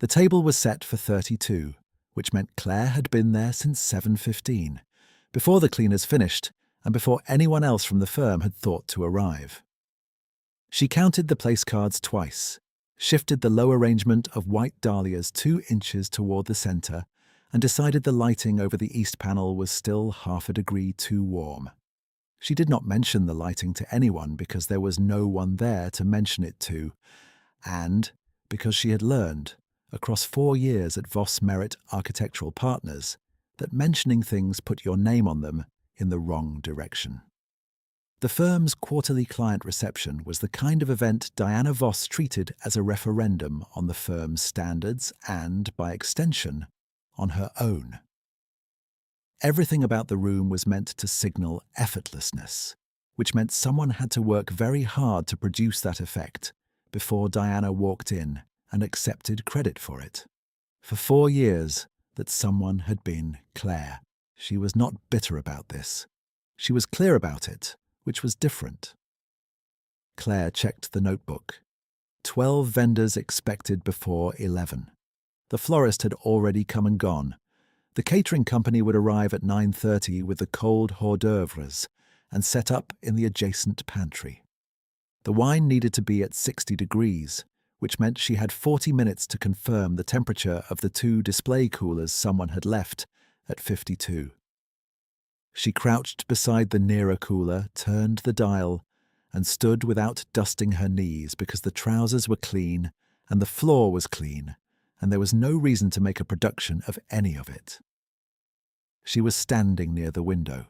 The table was set for 32, which meant Claire had been there since 7:15, before the cleaners finished and before anyone else from the firm had thought to arrive. She counted the place cards twice, shifted the low arrangement of white dahlias 2 inches toward the center, and decided the lighting over the east panel was still half a degree too warm. She did not mention the lighting to anyone because there was no one there to mention it to, and because she had learned, across 4 years at Voss Merit Architectural Partners, that mentioning things put your name on them in the wrong direction. The firm's quarterly client reception was the kind of event Diana Voss treated as a referendum on the firm's standards and, by extension, on her own. Everything about the room was meant to signal effortlessness, which meant someone had to work very hard to produce that effect before Diana walked in and accepted credit for it. For 4 years, that someone had been Claire. She was not bitter about this. She was clear about it, which was different. Claire checked the notebook. 12 vendors expected before 11. The florist had already come and gone. The catering company would arrive at 9:30 with the cold hors d'oeuvres and set up in the adjacent pantry. The wine needed to be at 60 degrees, which meant she had 40 minutes to confirm the temperature of the 2 display coolers someone had left at 52. She crouched beside the nearer cooler, turned the dial, and stood without dusting her knees because the trousers were clean and the floor was clean, and there was no reason to make a production of any of it. She was standing near the window,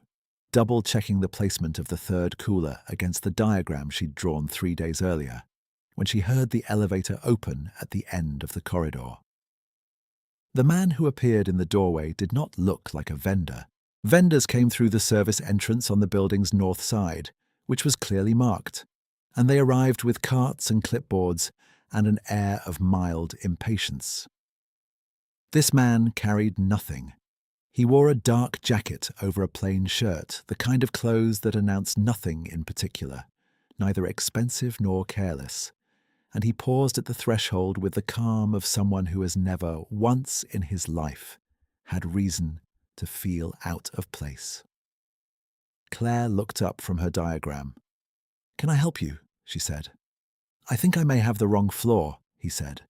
double-checking the placement of the 3rd cooler against the diagram she'd drawn 3 days earlier, when she heard the elevator open at the end of the corridor. The man who appeared in the doorway did not look like a vendor. Vendors came through the service entrance on the building's north side, which was clearly marked, and they arrived with carts and clipboards and an air of mild impatience. This man carried nothing. He wore a dark jacket over a plain shirt, the kind of clothes that announce nothing in particular, neither expensive nor careless, and he paused at the threshold with the calm of someone who has never, once in his life, had reason to feel out of place. Claire looked up from her diagram. "Can I help you?" she said. "I think I may have the wrong floor," he said.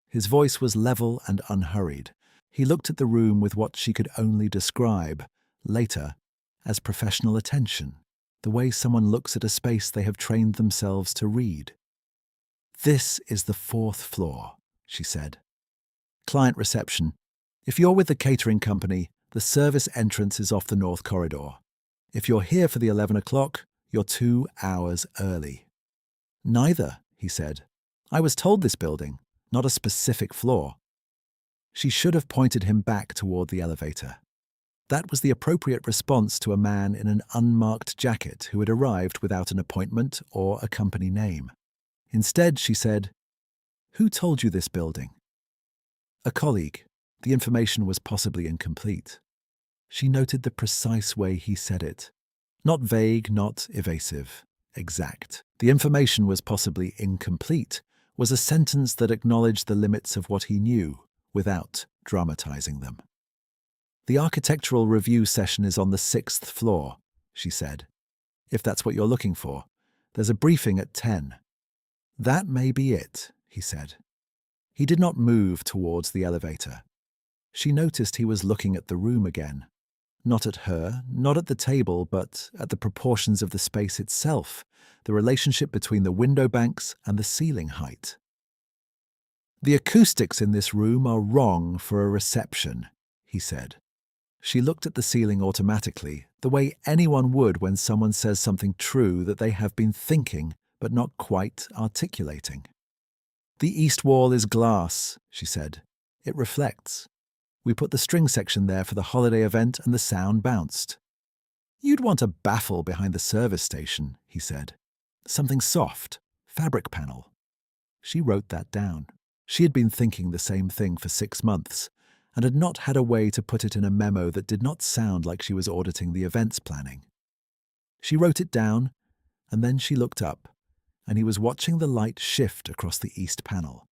His voice was level and unhurried. He looked at the room with what she could only describe, later, as professional attention, the way someone looks at a space they have trained themselves to read. "This is the 4th floor," she said. "Client reception. If you're with the catering company, the service entrance is off the north corridor. If you're here for the 11 o'clock, you're 2 hours early." "Neither," he said. "I was told this building, not a specific floor." She should have pointed him back toward the elevator. That was the appropriate response to a man in an unmarked jacket who had arrived without an appointment or a company name. Instead, she said, "Who told you this building?" "A colleague. The information was possibly incomplete." She noted the precise way he said it. Not vague, not evasive. Exact. "The information was possibly incomplete" was a sentence that acknowledged the limits of what he knew, without dramatizing them. "The architectural review session is on the 6th floor," she said. "If that's what you're looking for. There's a briefing at 10. "That may be it," he said. He did not move towards the elevator. She noticed he was looking at the room again. Not at her, not at the table, but at the proportions of the space itself, the relationship between the window banks and the ceiling height. "The acoustics in this room are wrong for a reception," he said. She looked at the ceiling automatically, the way anyone would when someone says something true that they have been thinking but not quite articulating. "The east wall is glass," she said. "It reflects. We put the string section there for the holiday event and the sound bounced." "You'd want a baffle behind the service station," he said. "Something soft, fabric panel." She wrote that down. She had been thinking the same thing for 6 months, and had not had a way to put it in a memo that did not sound like she was auditing the events planning. She wrote it down, and then she looked up, and he was watching the light shift across the east panel,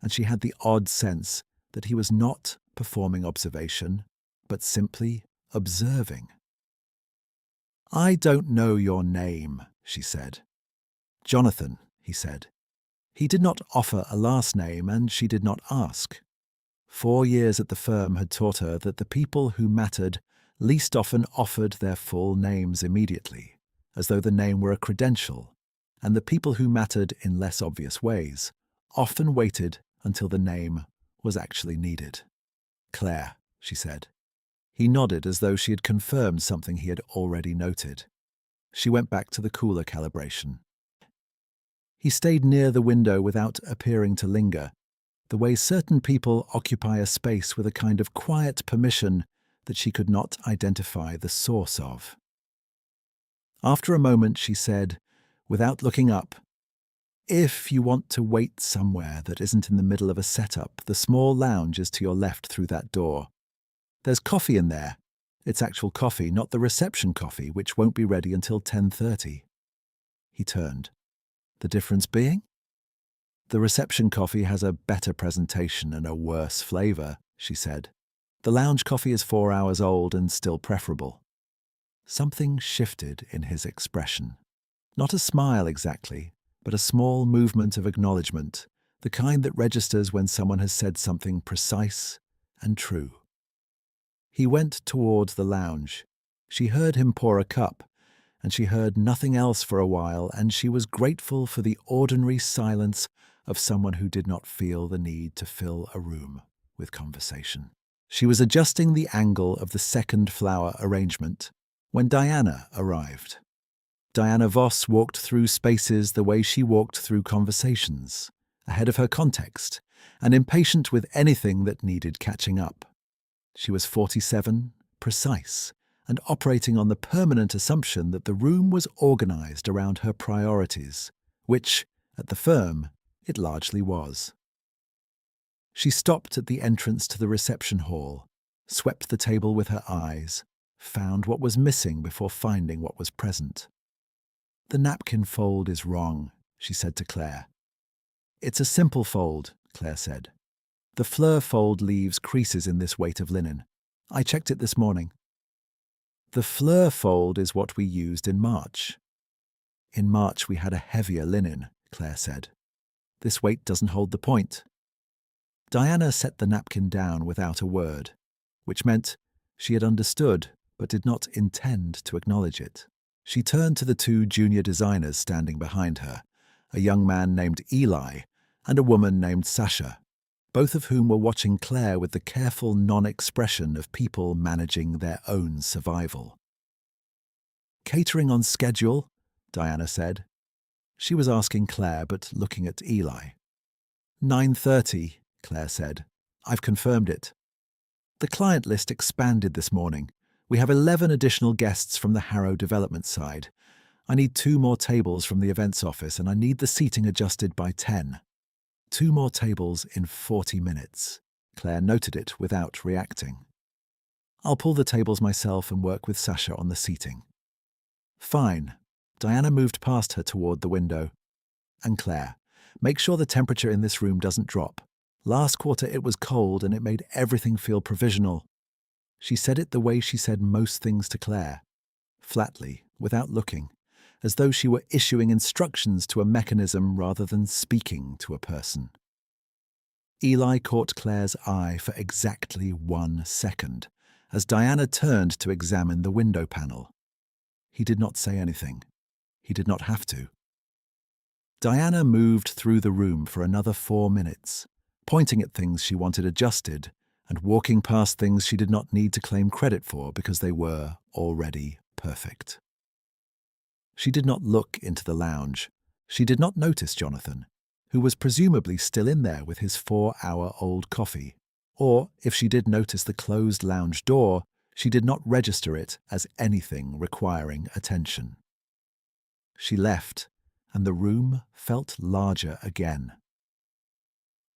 and she had the odd sense that he was not performing observation, but simply observing. "I don't know your name," she said. "Jonathan," he said. He did not offer a last name, and she did not ask. 4 years at the firm had taught her that the people who mattered least often offered their full names immediately, as though the name were a credential, and the people who mattered in less obvious ways often waited until the name was actually needed. "Claire," she said. He nodded as though she had confirmed something he had already noted. She went back to the cooler calibration. He stayed near the window without appearing to linger, the way certain people occupy a space with a kind of quiet permission that she could not identify the source of. After a moment, she said, without looking up, "If you want to wait somewhere that isn't in the middle of a setup, the small lounge is to your left through that door. There's coffee in there. It's actual coffee, not the reception coffee, which won't be ready until 10:30. He turned. "The difference being?" "The reception coffee has a better presentation and a worse flavour," she said. "The lounge coffee is 4 hours old and still preferable." Something shifted in his expression. Not a smile exactly, but a small movement of acknowledgement, the kind that registers when someone has said something precise and true. He went toward the lounge. She heard him pour a cup, and she heard nothing else for a while, and she was grateful for the ordinary silence of someone who did not feel the need to fill a room with conversation. She was adjusting the angle of the second flower arrangement when Diana arrived. Diana Voss walked through spaces the way she walked through conversations, ahead of her context, and impatient with anything that needed catching up. She was 47, precise, and operating on the permanent assumption that the room was organized around her priorities, which, at the firm, it largely was. She stopped at the entrance to the reception hall, swept the table with her eyes, found what was missing before finding what was present. "The napkin fold is wrong," she said to Claire. "It's a simple fold," Claire said. "The fleur fold leaves creases in this weight of linen. I checked it this morning." "The fleur fold is what we used in March." "In March we had a heavier linen," Claire said. "This weight doesn't hold the point." Diana set the napkin down without a word, which meant she had understood but did not intend to acknowledge it. She turned to the 2 junior designers standing behind her, a young man named Eli and a woman named Sasha, both of whom were watching Claire with the careful non-expression of people managing their own survival. "Catering on schedule?" Diana said. She was asking Claire, but looking at Eli. 9:30, Claire said. "I've confirmed it. The client list expanded this morning. We have 11 additional guests from the Harrow development side. I need 2 more tables from the events office, and I need the seating adjusted by 10. 2 more tables in 40 minutes. Claire noted it without reacting. "I'll pull the tables myself and work with Sasha on the seating." "Fine." Diana moved past her toward the window. "And Claire, make sure the temperature in this room doesn't drop. Last quarter it was cold and it made everything feel provisional." She said it the way she said most things to Claire, flatly, without looking, as though she were issuing instructions to a mechanism rather than speaking to a person. Eli caught Claire's eye for exactly 1 second, as Diana turned to examine the window panel. He did not say anything. He did not have to. Diana moved through the room for another 4 minutes, pointing at things she wanted adjusted and walking past things she did not need to claim credit for because they were already perfect. She did not look into the lounge. She did not notice Jonathan, who was presumably still in there with his 4-hour-old coffee. Or, if she did notice the closed lounge door, she did not register it as anything requiring attention. She left, and the room felt larger again.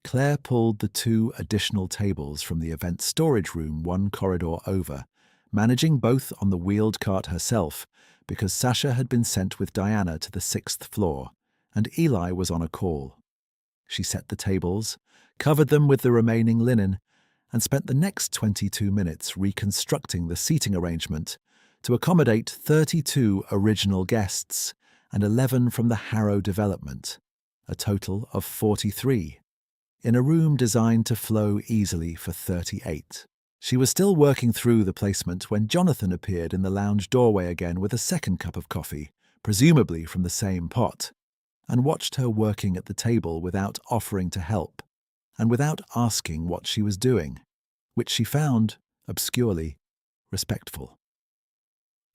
Claire pulled the 2 additional tables from the event storage room 1 corridor over, managing both on the wheeled cart herself because Sasha had been sent with Diana to the 6th floor, and Eli was on a call. She set the tables, covered them with the remaining linen, and spent the next 22 minutes reconstructing the seating arrangement to accommodate 32 original guests and 11 from the Harrow development, a total of 43, in a room designed to flow easily for 38. She was still working through the placement when Jonathan appeared in the lounge doorway again with a second cup of coffee, presumably from the same pot, and watched her working at the table without offering to help, and without asking what she was doing, which she found, obscurely, respectful.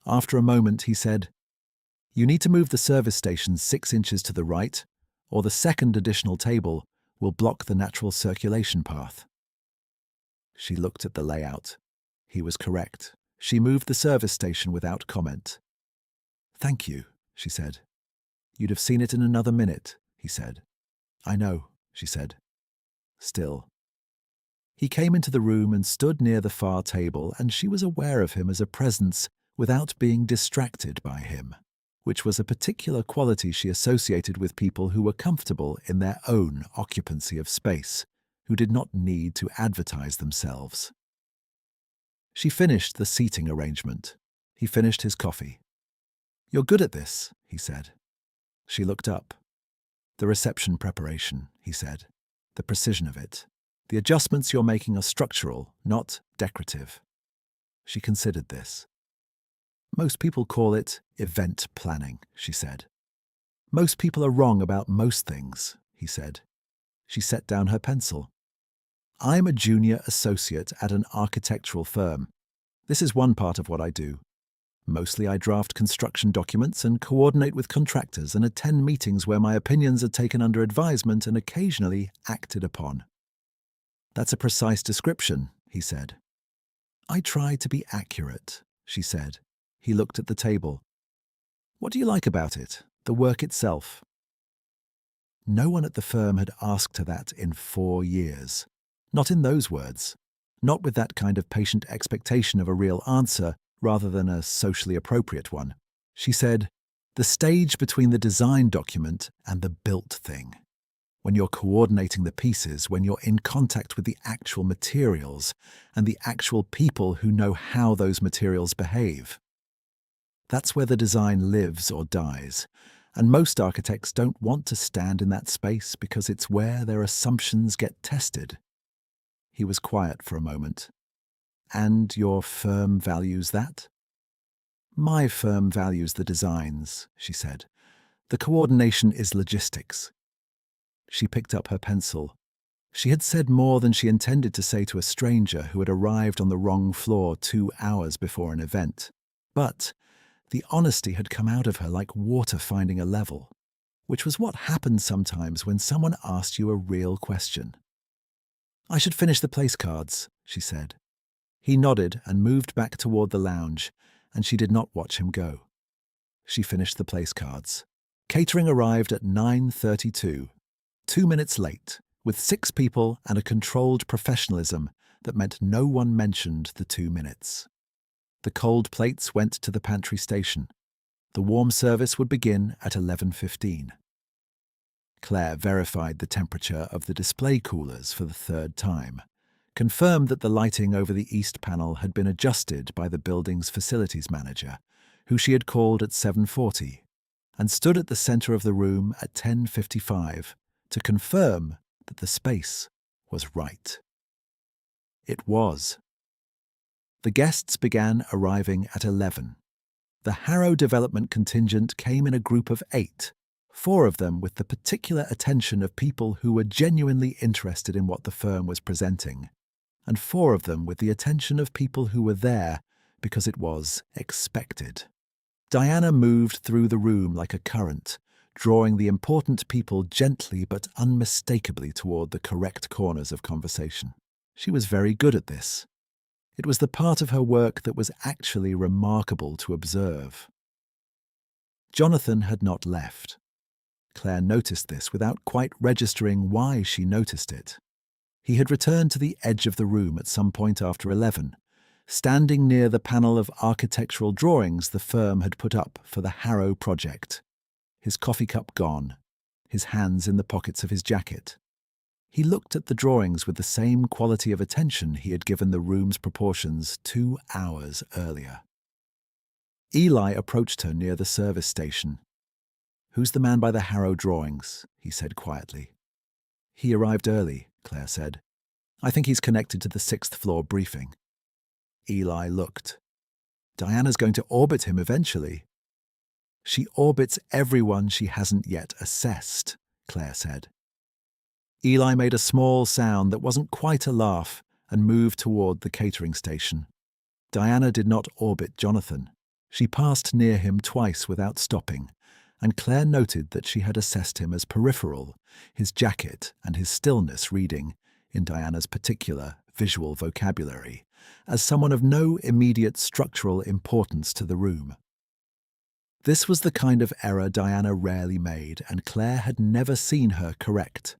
After a moment, he said, "You need to move the service station 6 inches to the right, or the second additional table will block the natural circulation path." She looked at the layout. He was correct. She moved the service station without comment. "Thank you," she said. "You'd have seen it in another minute," he said. "I know," she said. Still. He came into the room and stood near the far table, and she was aware of him as a presence without being distracted by him, which was a particular quality she associated with people who were comfortable in their own occupancy of space, who did not need to advertise themselves. She finished the seating arrangement. He finished his coffee. "You're good at this," he said. She looked up. "The reception preparation," he said. "The precision of it. The adjustments you're making are structural, not decorative." She considered this. "Most people call it event planning," she said. "Most people are wrong about most things," he said. She set down her pencil. "I'm a junior associate at an architectural firm. This is one part of what I do. Mostly I draft construction documents and coordinate with contractors and attend meetings where my opinions are taken under advisement and occasionally acted upon." "That's a precise description," he said. "I try to be accurate," she said. He looked at the table. "What do you like about it, the work itself?" No one at the firm had asked her that in 4 years. Not in those words. Not with that kind of patient expectation of a real answer rather than a socially appropriate one. She said, "The stage between the design document and the built thing. When you're coordinating the pieces, when you're in contact with the actual materials and the actual people who know how those materials behave. That's where the design lives or dies, and most architects don't want to stand in that space because it's where their assumptions get tested." He was quiet for a moment. "And your firm values that?" "My firm values the designs," she said. "The coordination is logistics." She picked up her pencil. She had said more than she intended to say to a stranger who had arrived on the wrong floor 2 hours before an event. But the honesty had come out of her like water finding a level, which was what happens sometimes when someone asked you a real question. "I should finish the place cards," she said. He nodded and moved back toward the lounge, and she did not watch him go. She finished the place cards. Catering arrived at 9:32, 2 minutes late, with 6 people and a controlled professionalism that meant no one mentioned the 2 minutes. The cold plates went to the pantry station. The warm service would begin at 11:15. Claire verified the temperature of the display coolers for the 3rd time, confirmed that the lighting over the east panel had been adjusted by the building's facilities manager, who she had called at 7:40, and stood at the center of the room at 10:55 to confirm that the space was right. It was. The guests began arriving at 11. The Harrow development contingent came in a group of 8, 4 of them with the particular attention of people who were genuinely interested in what the firm was presenting, and 4 of them with the attention of people who were there because it was expected. Diana moved through the room like a current, drawing the important people gently but unmistakably toward the correct corners of conversation. She was very good at this. It was the part of her work that was actually remarkable to observe. Jonathan had not left. Claire noticed this without quite registering why she noticed it. He had returned to the edge of the room at some point after 11, standing near the panel of architectural drawings the firm had put up for the Harrow project, his coffee cup gone, his hands in the pockets of his jacket. He looked at the drawings with the same quality of attention he had given the room's proportions 2 hours earlier. Eli approached her near the service station. "Who's the man by the Harrow drawings?" he said quietly. "He arrived early," Claire said. "I think he's connected to the 6th floor briefing." Eli looked. "Diana's going to orbit him eventually." "She orbits everyone she hasn't yet assessed," Claire said. Eli made a small sound that wasn't quite a laugh and moved toward the catering station. Diana did not orbit Jonathan. She passed near him twice without stopping, and Claire noted that she had assessed him as peripheral, his jacket and his stillness reading, in Diana's particular visual vocabulary, as someone of no immediate structural importance to the room. This was the kind of error Diana rarely made, and Claire had never seen her correct.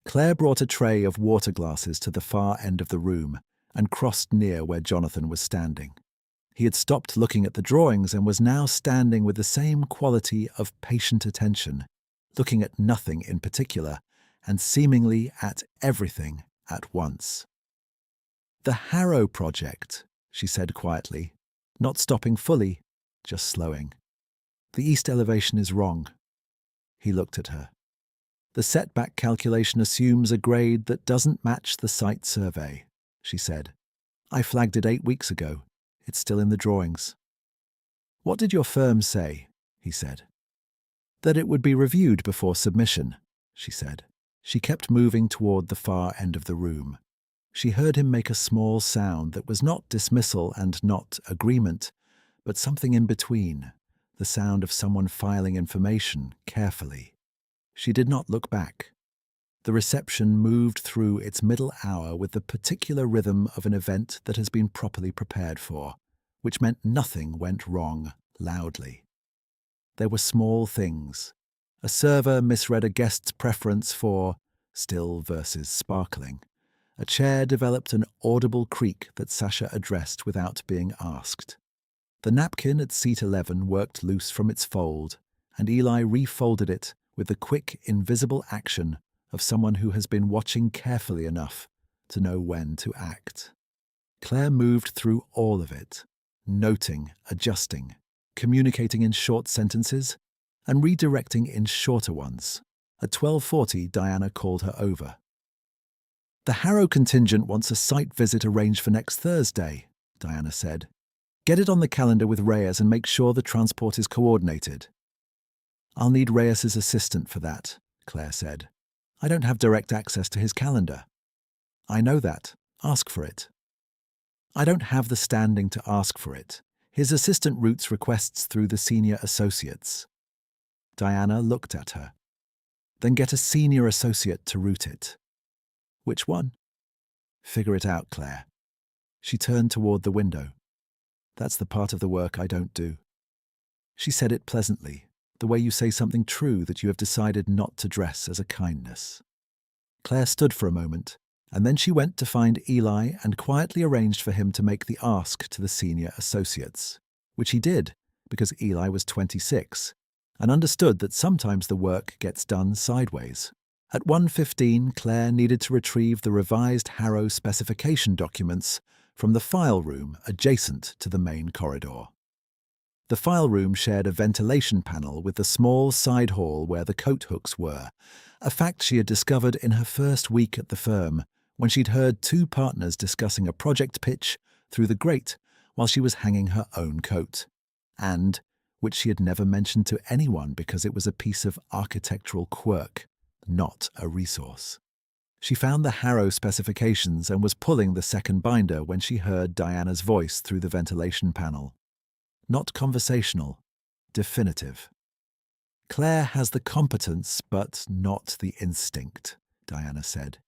Claire brought a tray of water glasses to the far end of the room and crossed near where Jonathan was standing. He had stopped looking at the drawings and was now standing with the same quality of patient attention, looking at nothing in particular and seemingly at everything at once. "The Harrow Project," she said quietly, not stopping fully, just slowing. "The east elevation is wrong." He looked at her. "The setback calculation assumes a grade that doesn't match the site survey," she said. "I flagged it 8 weeks ago. It's still in the drawings." "What did your firm say?" he said. "That it would be reviewed before submission," she said. She kept moving toward the far end of the room. She heard him make a small sound that was not dismissal and not agreement, but something in between, the sound of someone filing information carefully. She did not look back. The reception moved through its middle hour with the particular rhythm of an event that has been properly prepared for, which meant nothing went wrong loudly. There were small things. A server misread a guest's preference for still versus sparkling. A chair developed an audible creak that Sasha addressed without being asked. The napkin at seat 11 worked loose from its fold, and Eli refolded it with the quick, invisible action of someone who has been watching carefully enough to know when to act. Claire moved through all of it, noting, adjusting, communicating in short sentences, and redirecting in shorter ones. At 12:40, Diana called her over. "The Harrow contingent wants a site visit arranged for next Thursday," Diana said. "Get it on the calendar with Reyes and make sure the transport is coordinated." "I'll need Reyes's assistant for that," Claire said. "I don't have direct access to his calendar." "I know that. Ask for it." "I don't have the standing to ask for it. His assistant routes requests through the senior associates." Diana looked at her. "Then get a senior associate to route it." "Which one?" "Figure it out, Claire." She turned toward the window. "That's the part of the work I don't do." She said it pleasantly, the way you say something true that you have decided not to dress as a kindness. Claire stood for a moment, and then she went to find Eli and quietly arranged for him to make the ask to the senior associates, which he did because Eli was 26 and understood that sometimes the work gets done sideways. At 1:15, Claire needed to retrieve the revised Harrow specification documents from the file room adjacent to the main corridor. The file room shared a ventilation panel with the small side hall where the coat hooks were, a fact she had discovered in her first week at the firm when she'd heard 2 partners discussing a project pitch through the grate while she was hanging her own coat, and which she had never mentioned to anyone because it was a piece of architectural quirk, not a resource. She found the Harrow specifications and was pulling the second binder when she heard Diana's voice through the ventilation panel. Not conversational, definitive. "Claire has the competence, but not the instinct," Diana said.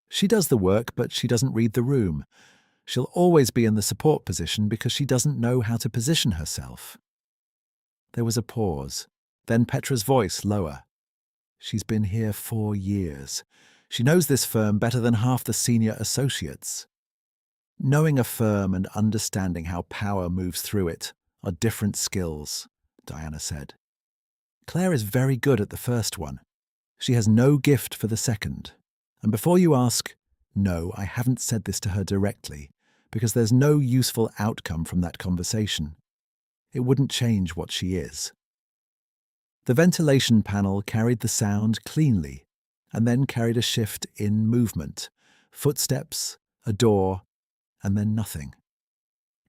"She does the work, but she doesn't read the room. She'll always be in the support position because she doesn't know how to position herself." There was a pause, then Petra's voice lower. "She's been here 4 years. She knows this firm better than half the senior associates." "Knowing a firm and understanding how power moves through it are different skills," Diana said. "Claire is very good at the first one. She has no gift for the second. And before you ask, no, I haven't said this to her directly, because there's no useful outcome from that conversation. It wouldn't change what she is. The ventilation panel carried the sound cleanly, and then carried a shift in movement, footsteps, a door, and then nothing.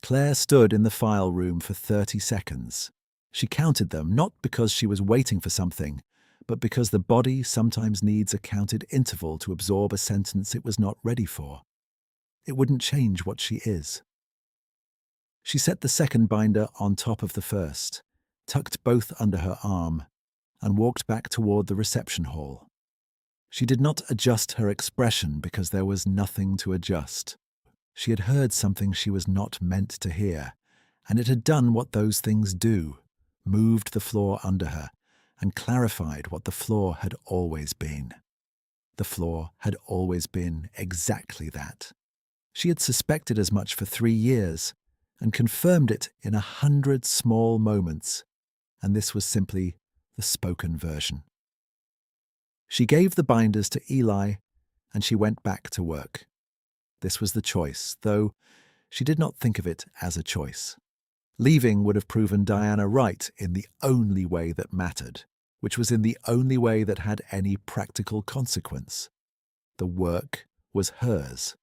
Claire stood in the file room for 30 seconds. She counted them, not because she was waiting for something, but because the body sometimes needs a counted interval to absorb a sentence it was not ready for. It wouldn't change what she is. She set the second binder on top of the first, tucked both under her arm, and walked back toward the reception hall. She did not adjust her expression because there was nothing to adjust. She had heard something she was not meant to hear, and it had done what those things do, moved the floor under her, and clarified what the floor had always been. The floor had always been exactly that. She had suspected as much for 3 years, and confirmed it in 100 small moments, and this was simply the spoken version. She gave the binders to Eli, and she went back to work. This was the choice, though she did not think of it as a choice. Leaving would have proven Diana right in the only way that mattered, which was in the only way that had any practical consequence. The work was hers.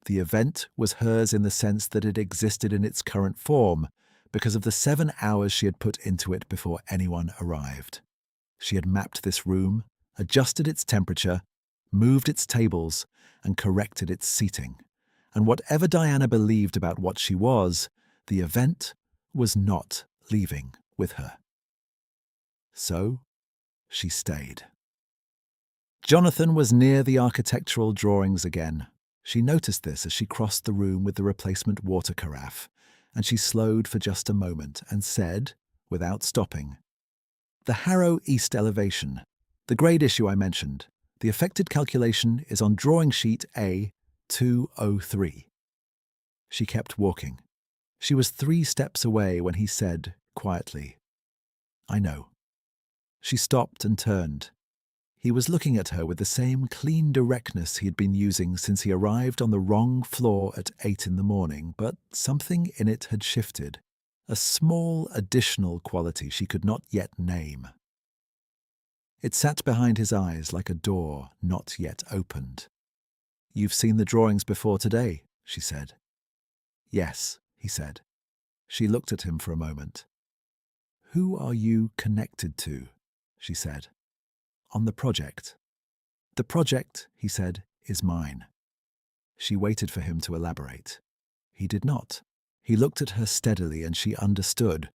The event was hers in the sense that it existed in its current form because of the 7 hours she had put into it before anyone arrived. She had mapped this room, adjusted its temperature, moved its tables, and corrected its seating. And whatever Diana believed about what she was, the event was not leaving with her. So, she stayed. Jonathan was near the architectural drawings again. She noticed this as she crossed the room with the replacement water carafe, and she slowed for just a moment and said, without stopping, "The Harrow East elevation, the grade issue I mentioned, the affected calculation is on drawing sheet A203. She kept walking. She was 3 steps away when he said, quietly, "I know." She stopped and turned. He was looking at her with the same clean directness he had been using since he arrived on the wrong floor at 8 in the morning, but something in it had shifted, a small additional quality she could not yet name. It sat behind his eyes like a door not yet opened. "You've seen the drawings before today," she said. "Yes," he said. She looked at him for a moment. "Who are you connected to?" she said. "On the project." "The project," he said, "is mine." She waited for him to elaborate. He did not. He looked at her steadily and she understood,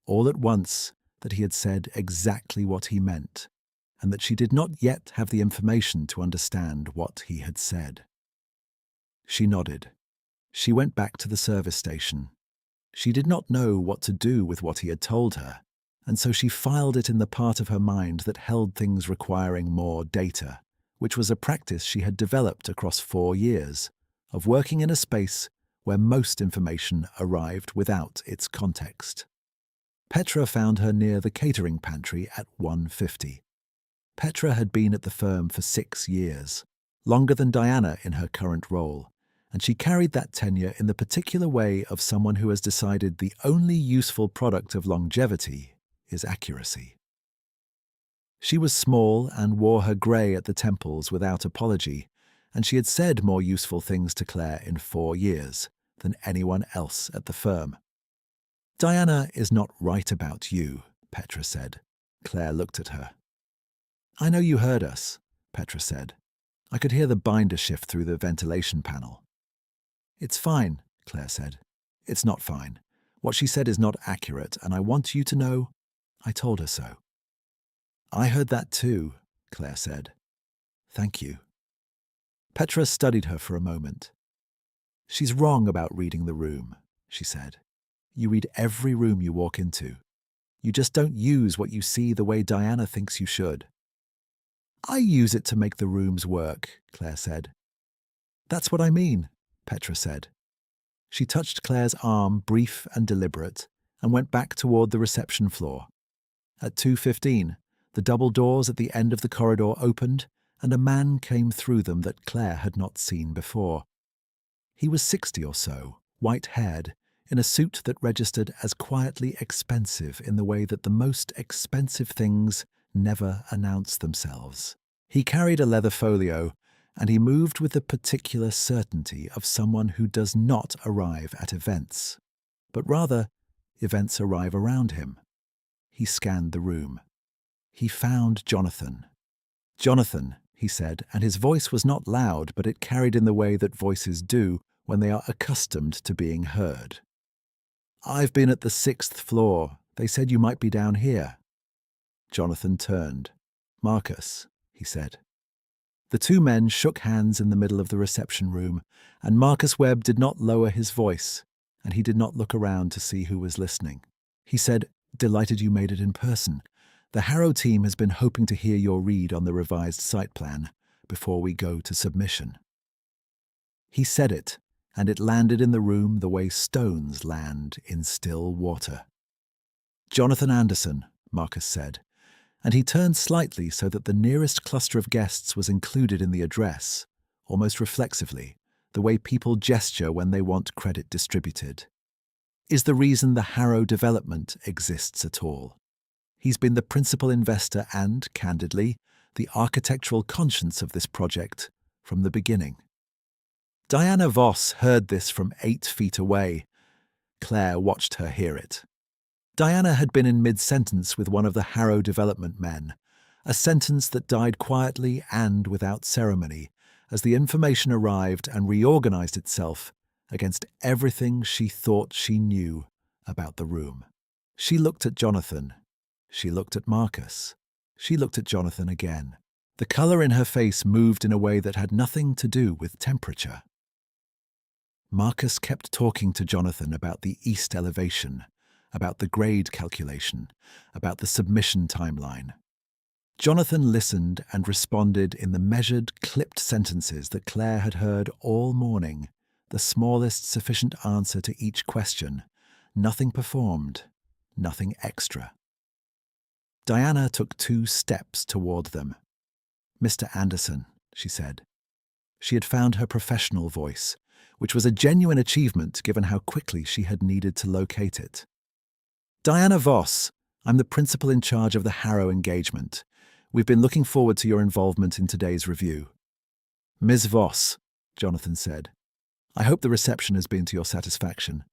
all at once, that he had said exactly what he meant, and that she did not yet have the information to understand what he had said. She nodded. She went back to the service station. She did not know what to do with what he had told her, and so she filed it in the part of her mind that held things requiring more data, which was a practice she had developed across 4 years, of working in a space where most information arrived without its context. Petra found her near the catering pantry at 1:50. Petra had been at the firm for 6 years, longer than Diana in her current role, and she carried that tenure in the particular way of someone who has decided the only useful product of longevity is accuracy. She was small and wore her grey at the temples without apology, and she had said more useful things to Claire in 4 years than anyone else at the firm. "Diana is not right about you," Petra said. Claire looked at her. "I know you heard us," Petra said. "I could hear the binder shift through the ventilation panel." "It's fine," Claire said. "It's not fine. What she said is not accurate, and I want you to know I told her so." "I heard that too," Claire said. "Thank you." Petra studied her for a moment. "She's wrong about reading the room," she said. "You read every room you walk into. You just don't use what you see the way Diana thinks you should." "I use it to make the rooms work," Claire said. "That's what I mean," Petra said. She touched Claire's arm, brief and deliberate, and went back toward the reception floor. At 2:15, the double doors at the end of the corridor opened, and a man came through them that Claire had not seen before. He was 60 or so, white-haired, in a suit that registered as quietly expensive in the way that the most expensive things never announce themselves. He carried a leather folio, and he moved with the particular certainty of someone who does not arrive at events, but rather events arrive around him. He scanned the room. He found Jonathan. "Jonathan," he said, and his voice was not loud, but it carried in the way that voices do when they are accustomed to being heard. "I've been at the 6th floor. They said you might be down here." Jonathan turned. "Marcus," he said. The two men shook hands in the middle of the reception room, and Marcus Webb did not lower his voice, and he did not look around to see who was listening. He said, "Delighted you made it in person. The Harrow team has been hoping to hear your read on the revised site plan before we go to submission." He said it, and it landed in the room the way stones land in still water. "Jonathan Anderson," Marcus said, and he turned slightly so that the nearest cluster of guests was included in the address, almost reflexively, the way people gesture when they want credit distributed. "Is the reason the Harrow development exists at all. He's been the principal investor and, candidly, the architectural conscience of this project from the beginning." Diana Voss heard this from 8 feet away. Claire watched her hear it. Diana had been in mid-sentence with one of the Harrow development men, a sentence that died quietly and without ceremony as the information arrived and reorganized itself against everything she thought she knew about the room. She looked at Jonathan. She looked at Marcus. She looked at Jonathan again. The color in her face moved in a way that had nothing to do with temperature. Marcus kept talking to Jonathan about the east elevation, about the grade calculation, about the submission timeline. Jonathan listened and responded in the measured, clipped sentences that Claire had heard all morning, the smallest sufficient answer to each question, nothing performed, nothing extra. Diana took 2 steps toward them. "Mr. Anderson," she said. She had found her professional voice, which was a genuine achievement given how quickly she had needed to locate it. "Diana Voss, I'm the principal in charge of the Harrow engagement. We've been looking forward to your involvement in today's review." "Ms. Voss," Jonathan said, "I hope the reception has been to your satisfaction.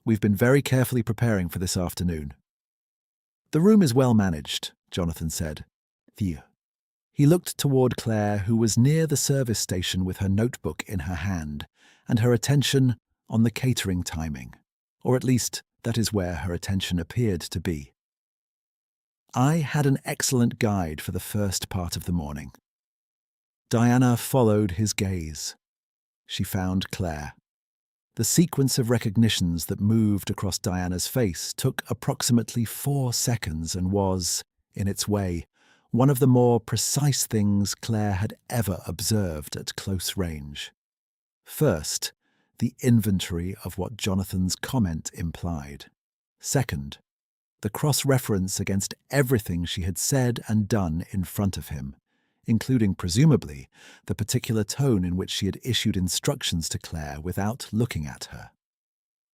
We've been very carefully preparing for this afternoon." "The room is well managed," Jonathan said. "Phew." He looked toward Claire, who was near the service station with her notebook in her hand, and her attention on the catering timing, or at least that is where her attention appeared to be. "I had an excellent guide for the first part of the morning." Diana followed his gaze. She found Claire. The sequence of recognitions that moved across Diana's face took approximately 4 seconds and was, in its way, one of the more precise things Claire had ever observed at close range. First, the inventory of what Jonathan's comment implied. Second, the cross-reference against everything she had said and done in front of him, including, presumably, the particular tone in which she had issued instructions to Claire without looking at her.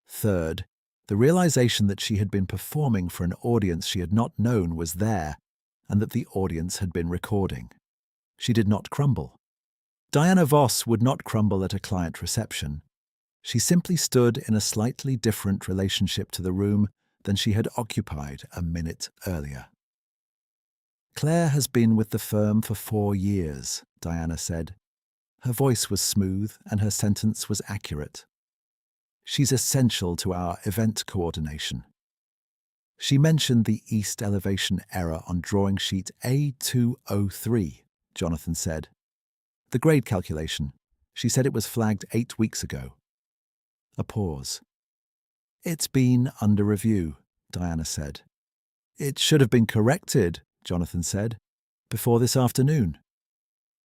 Third, the realization that she had been performing for an audience she had not known was there, and that the audience had been recording. She did not crumble. Diana Voss would not crumble at a client reception. She simply stood in a slightly different relationship to the room than she had occupied a minute earlier. "Claire has been with the firm for 4 years, Diana said. Her voice was smooth and her sentence was accurate. "She's essential to our event coordination." She mentioned the east elevation error on drawing sheet A203, Jonathan said. "The grade calculation. She said it was flagged 8 weeks ago." A pause. "It's been under review," Diana said. "It should have been corrected," Jonathan said, "before this afternoon."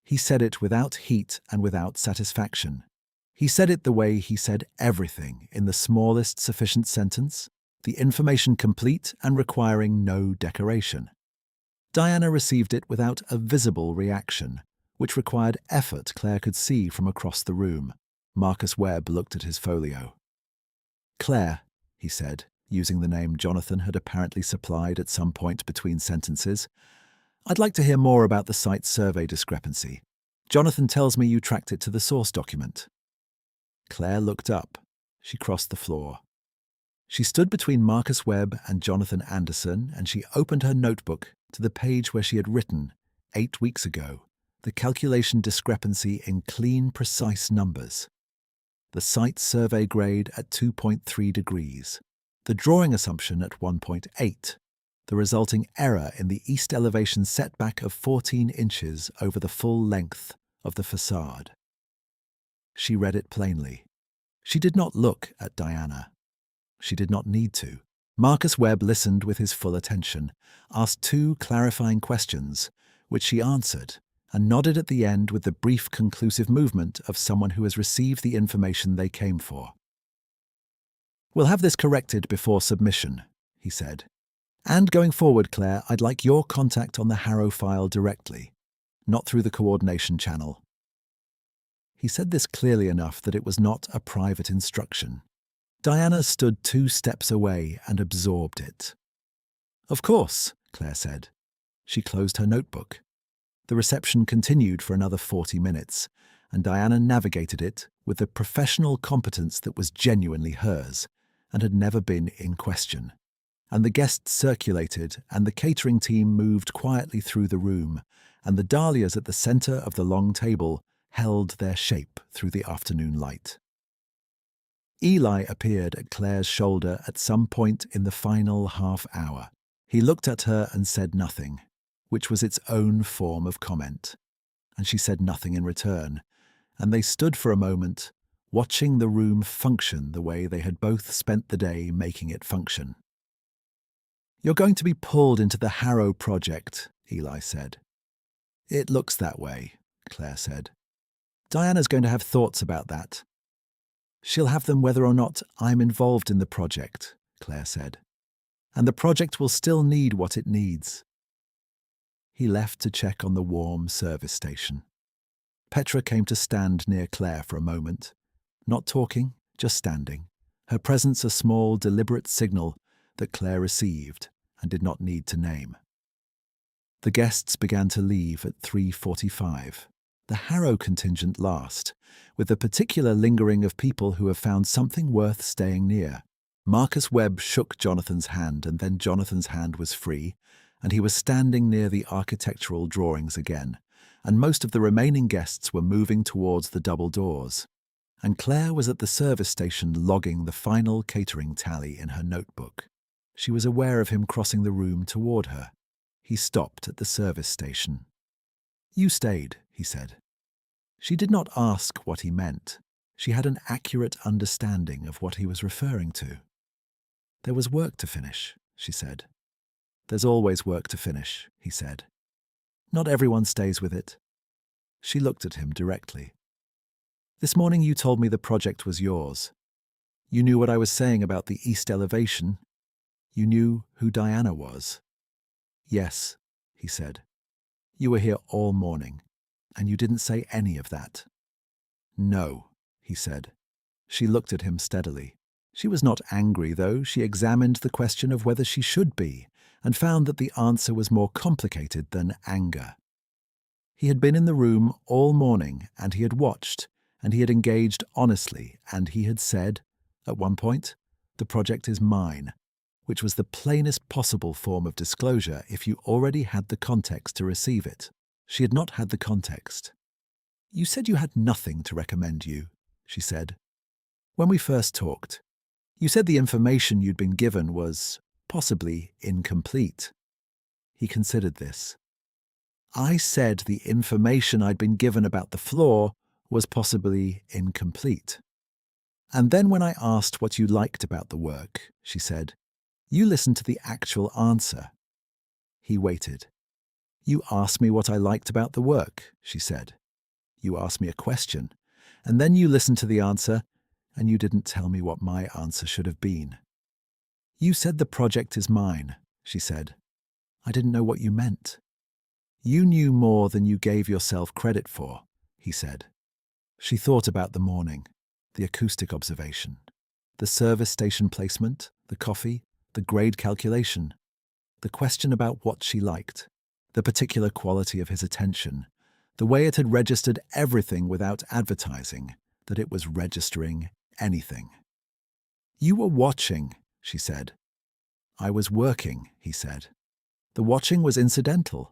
He said it without heat and without satisfaction. He said it the way he said everything in the smallest sufficient sentence, the information complete and requiring no decoration. Diana received it without a visible reaction, which required effort Claire could see from across the room. Marcus Webb looked at his folio. "Claire," he said, using the name Jonathan had apparently supplied at some point between sentences, "I'd like to hear more about the site survey discrepancy. Jonathan tells me you tracked it to the source document." Claire looked up. She crossed the floor. She stood between Marcus Webb and Jonathan Anderson, and she opened her notebook to the page where she had written, 8 weeks ago, the calculation discrepancy in clean, precise numbers. The site survey grade at 2.3 degrees, the drawing assumption at 1.8, the resulting error in the east elevation setback of 14 inches over the full length of the facade. She read it plainly. She did not look at Diana. She did not need to. Marcus Webb listened with his full attention, asked 2 clarifying questions, which she answered, and nodded at the end with the brief conclusive movement of someone who has received the information they came for. "We'll have this corrected before submission," he said. "And going forward, Claire, I'd like your contact on the Harrow file directly, not through the coordination channel." He said this clearly enough that it was not a private instruction. Diana stood 2 steps away and absorbed it. "Of course," Claire said. She closed her notebook. The reception continued for another 40 minutes, and Diana navigated it with the professional competence that was genuinely hers and had never been in question. And the guests circulated, and the catering team moved quietly through the room, and the dahlias at the centre of the long table held their shape through the afternoon light. Eli appeared at Claire's shoulder at some point in the final half hour. He looked at her and said nothing, which was its own form of comment, and she said nothing in return, and they stood for a moment, watching the room function the way they had both spent the day making it function. "You're going to be pulled into the Harrow project," Eli said. "It looks that way," Claire said. "Diana's going to have thoughts about that." "She'll have them whether or not I'm involved in the project," Claire said. "And the project will still need what it needs." He left to check on the warm service station. Petra came to stand near Claire for a moment, not talking, just standing, her presence a small, deliberate signal that Claire received and did not need to name. The guests began to leave at 3:45. The Harrow contingent last, with the particular lingering of people who have found something worth staying near. Marcus Webb shook Jonathan's hand, and then Jonathan's hand was free, and he was standing near the architectural drawings again, and most of the remaining guests were moving towards the double doors. And Claire was at the service station logging the final catering tally in her notebook. She was aware of him crossing the room toward her. He stopped at the service station. "You stayed," he said. She did not ask what he meant. She had an accurate understanding of what he was referring to. "There was work to finish," she said. "There's always work to finish," he said. "Not everyone stays with it." She looked at him directly. "This morning you told me the project was yours. You knew what I was saying about the east elevation. You knew who Diana was." "Yes," he said. "You were here all morning, and you didn't say any of that." "No," he said. She looked at him steadily. She was not angry, though. She examined the question of whether she should be, and found that the answer was more complicated than anger. He had been in the room all morning, and he had watched, and he had engaged honestly, and he had said, at one point, "The project is mine," which was the plainest possible form of disclosure if you already had the context to receive it. She had not had the context. "You said you had nothing to recommend you," she said. "When we first talked, you said the information you'd been given was possibly incomplete." He considered this. "I said the information I'd been given about the floor was possibly incomplete. And then when I asked what you liked about the work," she said, "you listened to the actual answer." He waited. "You asked me what I liked about the work," she said. "You asked me a question, and then you listened to the answer, and you didn't tell me what my answer should have been." "You said the project is mine," she said. "I didn't know what you meant." You knew more than you gave yourself credit for, he said. She thought about the morning, the acoustic observation, the service station placement, the coffee, the grade calculation, the question about what she liked, the particular quality of his attention, the way it had registered everything without advertising, that it was registering anything. You were watching, she said. I was working, he said. The watching was incidental.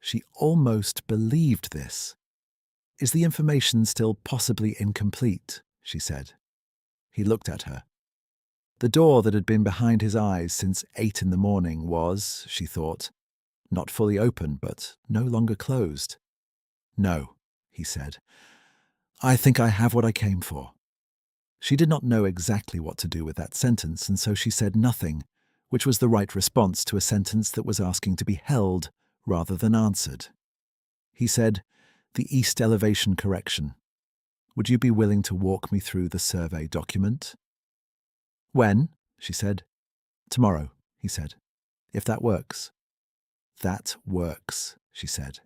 She almost believed this. Is the information still possibly incomplete? She said. He looked at her. The door that had been behind his eyes since 8 in the morning was, she thought, not fully open, but no longer closed. No, he said. I think I have what I came for. She did not know exactly what to do with that sentence, and so she said nothing, which was the right response to a sentence that was asking to be held rather than answered. He said, the east elevation correction. Would you be willing to walk me through the survey document? When? She said. Tomorrow, he said. If that works. That works, she said.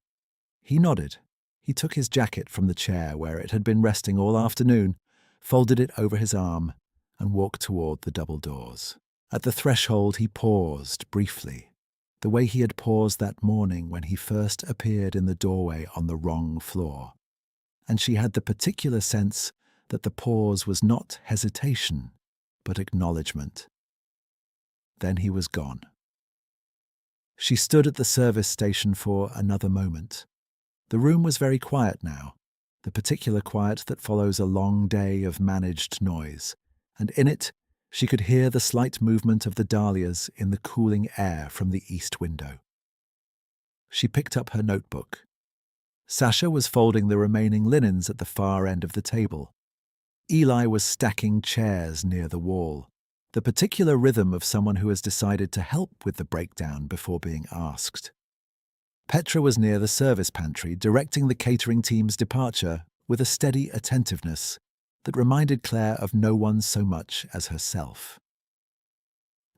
He nodded. He took his jacket from the chair where it had been resting all afternoon, folded it over his arm, and walked toward the double doors. At the threshold he paused briefly, the way he had paused that morning when he first appeared in the doorway on the wrong floor. And she had the particular sense that the pause was not hesitation, but acknowledgement. Then he was gone. She stood at the service station for another moment. The room was very quiet now, the particular quiet that follows a long day of managed noise, and in it she could hear the slight movement of the dahlias in the cooling air from the east window. She picked up her notebook. Sasha was folding the remaining linens at the far end of the table. Eli was stacking chairs near the wall, the particular rhythm of someone who has decided to help with the breakdown before being asked. Petra was near the service pantry, directing the catering team's departure with a steady attentiveness that reminded Claire of no one so much as herself.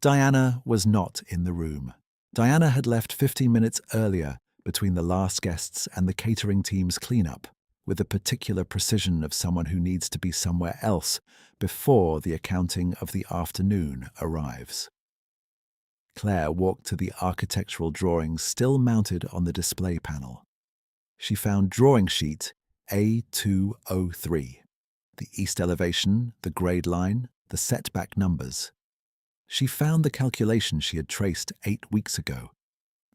Diana was not in the room. Diana had left 15 minutes earlier between the last guests and the catering team's cleanup, with the particular precision of someone who needs to be somewhere else before the accounting of the afternoon arrives. Claire walked to the architectural drawings still mounted on the display panel. She found drawing sheet A203, the east elevation, the grade line, the setback numbers. She found the calculation she had traced 8 weeks ago,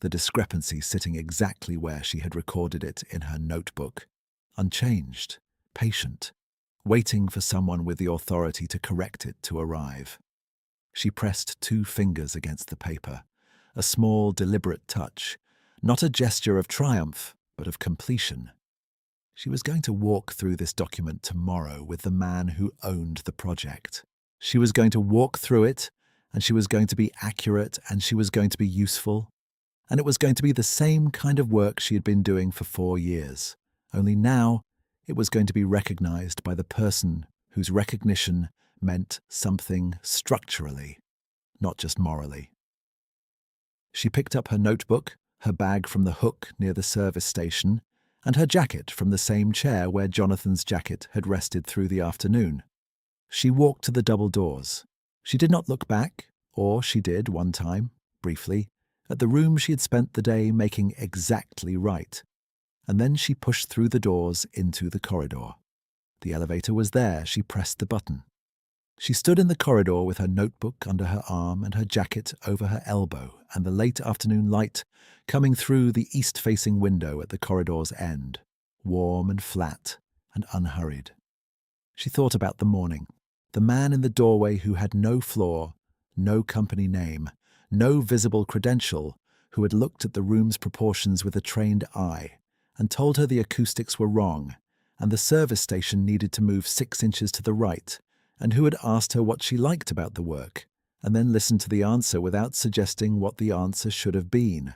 the discrepancy sitting exactly where she had recorded it in her notebook, unchanged, patient, waiting for someone with the authority to correct it to arrive. She pressed 2 fingers against the paper, a small, deliberate touch, not a gesture of triumph, but of completion. She was going to walk through this document tomorrow with the man who owned the project. She was going to walk through it, and she was going to be accurate, and she was going to be useful, and it was going to be the same kind of work she had been doing for 4 years, only now it was going to be recognized by the person whose recognition meant something structurally, not just morally. She picked up her notebook, her bag from the hook near the service station, and her jacket from the same chair where Jonathan's jacket had rested through the afternoon. She walked to the double doors. She did not look back, or she did one time, briefly, at the room she had spent the day making exactly right, and then she pushed through the doors into the corridor. The elevator was there. She pressed the button. She stood in the corridor with her notebook under her arm and her jacket over her elbow, and the late afternoon light coming through the east-facing window at the corridor's end, warm and flat and unhurried. She thought about the morning, the man in the doorway who had no floor, no company name, no visible credential, who had looked at the room's proportions with a trained eye and told her the acoustics were wrong and the service station needed to move 6 inches to the right, and who had asked her what she liked about the work, and then listened to the answer without suggesting what the answer should have been.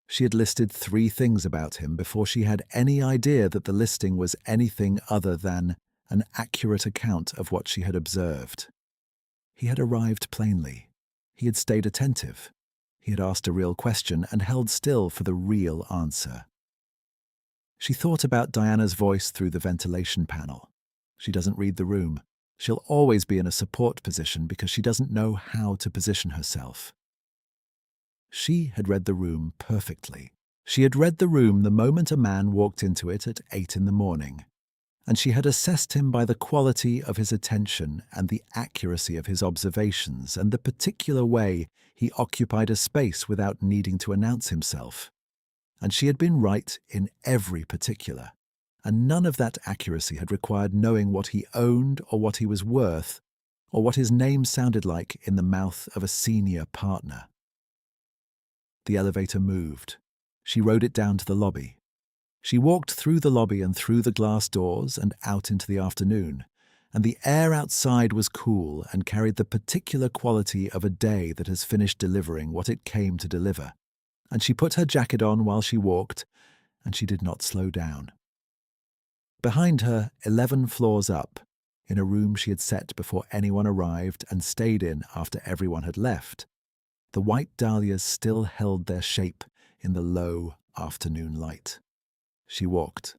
She had listed 3 things about him before she had any idea that the listing was anything other than an accurate account of what she had observed. He had arrived plainly. He had stayed attentive. He had asked a real question and held still for the real answer. She thought about Diana's voice through the ventilation panel. She doesn't read the room. She'll always be in a support position because she doesn't know how to position herself. She had read the room perfectly. She had read the room the moment a man walked into it at 8 in the morning, and she had assessed him by the quality of his attention and the accuracy of his observations and the particular way he occupied a space without needing to announce himself. And she had been right in every particular, and none of that accuracy had required knowing what he owned or what he was worth or what his name sounded like in the mouth of a senior partner. The elevator moved. She rode it down to the lobby. She walked through the lobby and through the glass doors and out into the afternoon, and the air outside was cool and carried the particular quality of a day that has finished delivering what it came to deliver. And she put her jacket on while she walked, and she did not slow down. Behind her, 11 floors up, in a room she had set before anyone arrived and stayed in after everyone had left, the white dahlias still held their shape in the low afternoon light. She walked.